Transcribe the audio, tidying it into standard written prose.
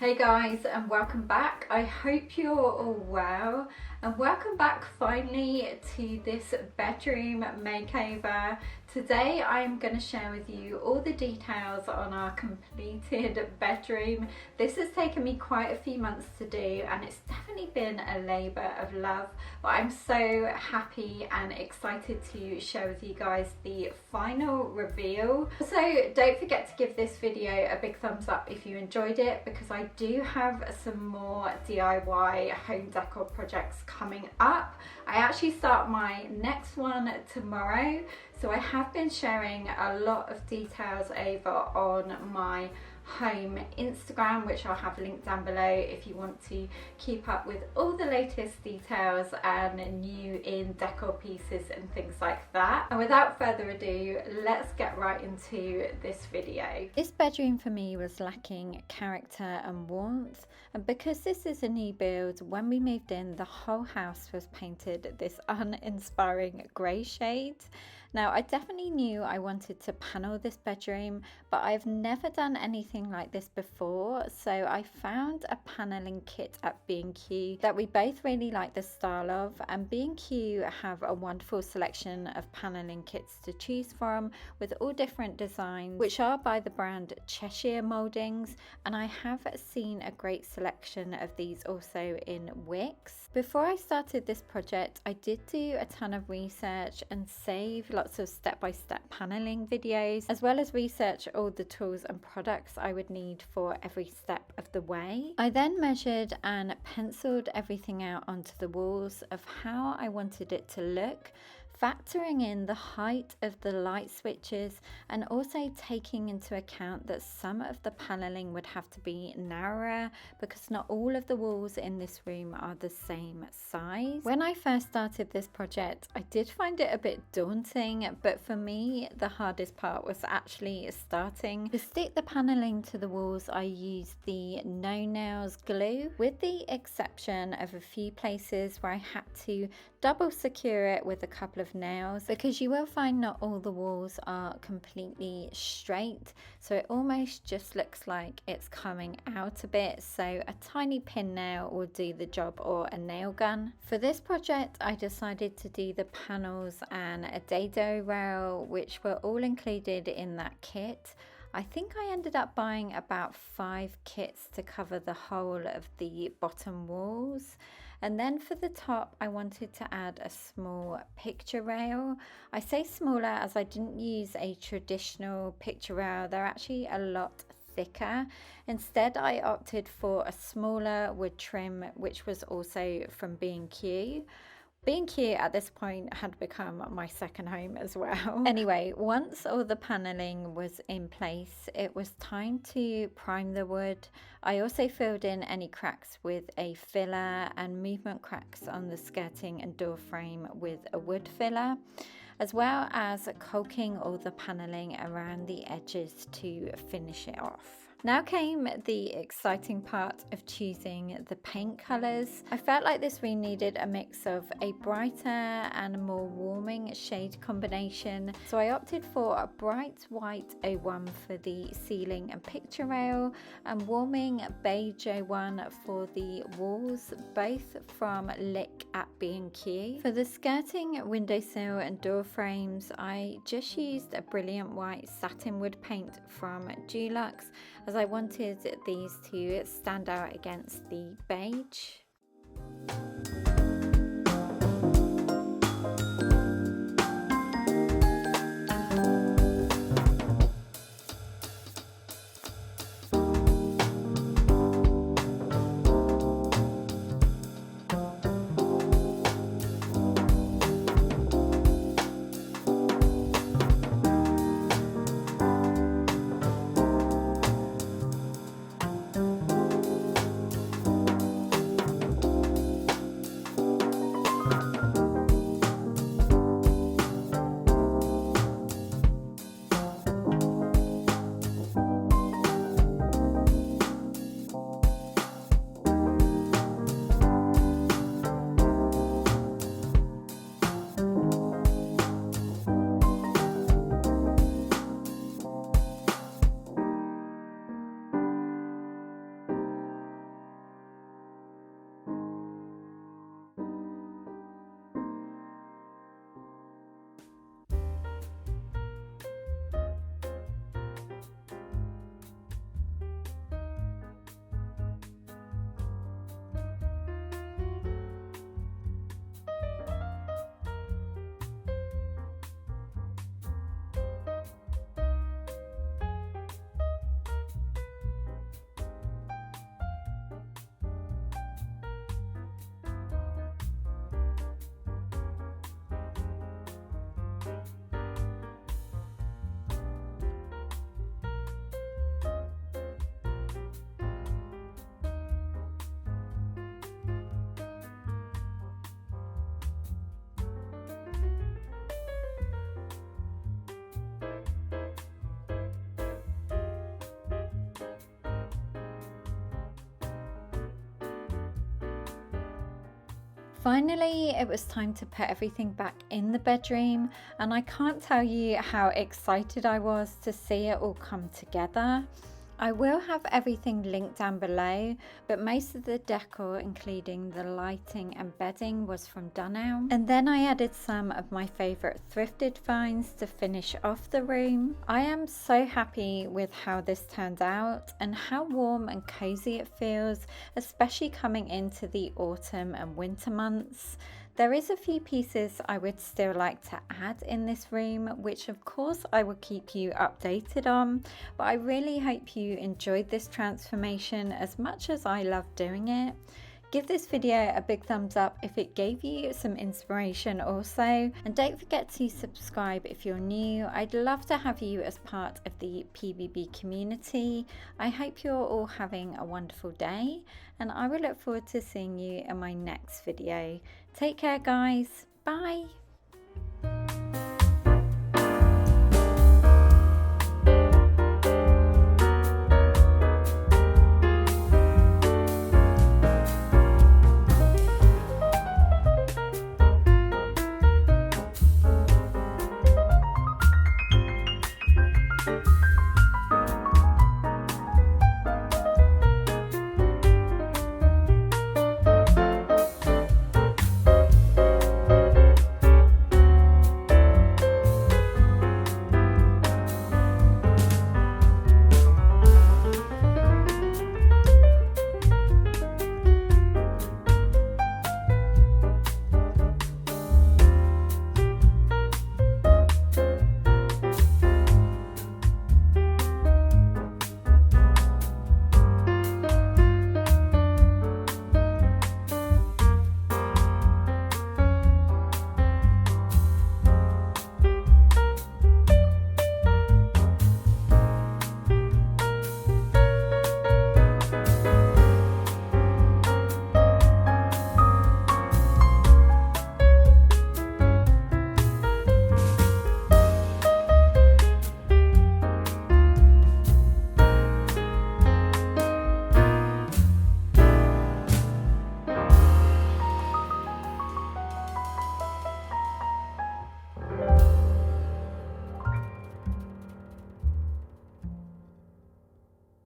Hey guys, and welcome back. I hope you're all well, and welcome back finally to this bedroom makeover. Today I'm going to share with you all the details on our completed bedroom. This has taken me quite a few months to do, and it's definitely been a labour of love, but I'm so happy and excited to share with you guys the final reveal. So don't forget to give this video a big thumbs up if you enjoyed it, because I do have some more DIY home decor projects coming up. I actually start my next one tomorrow, so I have been sharing a lot of details over on my home Instagram, which I'll have linked down below if you want to keep up with all the latest details and new in decor pieces and things like that. And without further ado, let's get right into this video. This bedroom for me was lacking character and warmth, and because this is a new build, when we moved in, the whole house was painted this uninspiring grey shade. Now, I definitely knew I wanted to panel this bedroom, but I've never done anything like this before, so I found a paneling kit at B&Q that we both really like the style of, and B&Q have a wonderful selection of paneling kits to choose from with all different designs, which are by the brand Cheshire Mouldings, and I have seen a great selection of these also in Wix. Before I started this project, I did do a ton of research and save lots of step-by-step paneling videos, as well as research all the tools and products I would need for every step of the way. I then measured and penciled everything out onto the walls of how I wanted it to look, factoring in the height of the light switches and also taking into account that some of the paneling would have to be narrower because not all of the walls in this room are the same size. When I first started this project, I did find it a bit daunting, but for me the hardest part was actually starting. To stick the paneling to the walls, I used the no nails glue, with the exception of a few places where I had to double secure it with a couple of nails, because you will find not all the walls are completely straight, so it almost just looks like it's coming out a bit, so a tiny pin nail will do the job, or a nail gun. For this project I decided to do the panels and a dado rail, which were all included in that kit. I think I ended up buying about 5 kits to cover the whole of the bottom walls. And then for the top, I wanted to add a small picture rail. I say smaller as I didn't use a traditional picture rail. They're actually a lot thicker. Instead, I opted for a smaller wood trim, which was also from B&Q. B&Q at this point had become my second home as well. Anyway, once all the paneling was in place, it was time to prime the wood. I also filled in any cracks with a filler and movement cracks on the skirting and door frame with a wood filler, as well as caulking all the paneling around the edges to finish it off. Now came the exciting part of choosing the paint colours. I felt like this room needed a mix of a brighter and a more warming shade combination, so I opted for a bright white 01 for the ceiling and picture rail, and warming beige 01 for the walls, both from Lick at B&Q. For the skirting, windowsill and door frames, I just used a brilliant white satin wood paint from Dulux, as I wanted these to stand out against the beige. Finally, it was time to put everything back in the bedroom, and I can't tell you how excited I was to see it all come together. I will have everything linked down below, but most of the decor, including the lighting and bedding, was from Dunelm. And then I added some of my favourite thrifted finds to finish off the room. I am so happy with how this turned out and how warm and cozy it feels, especially coming into the autumn and winter months. There is a few pieces I would still like to add in this room, which of course I will keep you updated on, but I really hope you enjoyed this transformation as much as I love doing it. Give this video a big thumbs up if it gave you some inspiration also, and don't forget to subscribe if you're new. I'd love to have you as part of the PBB community. I hope you're all having a wonderful day, and I will look forward to seeing you in my next video. Take care guys, bye!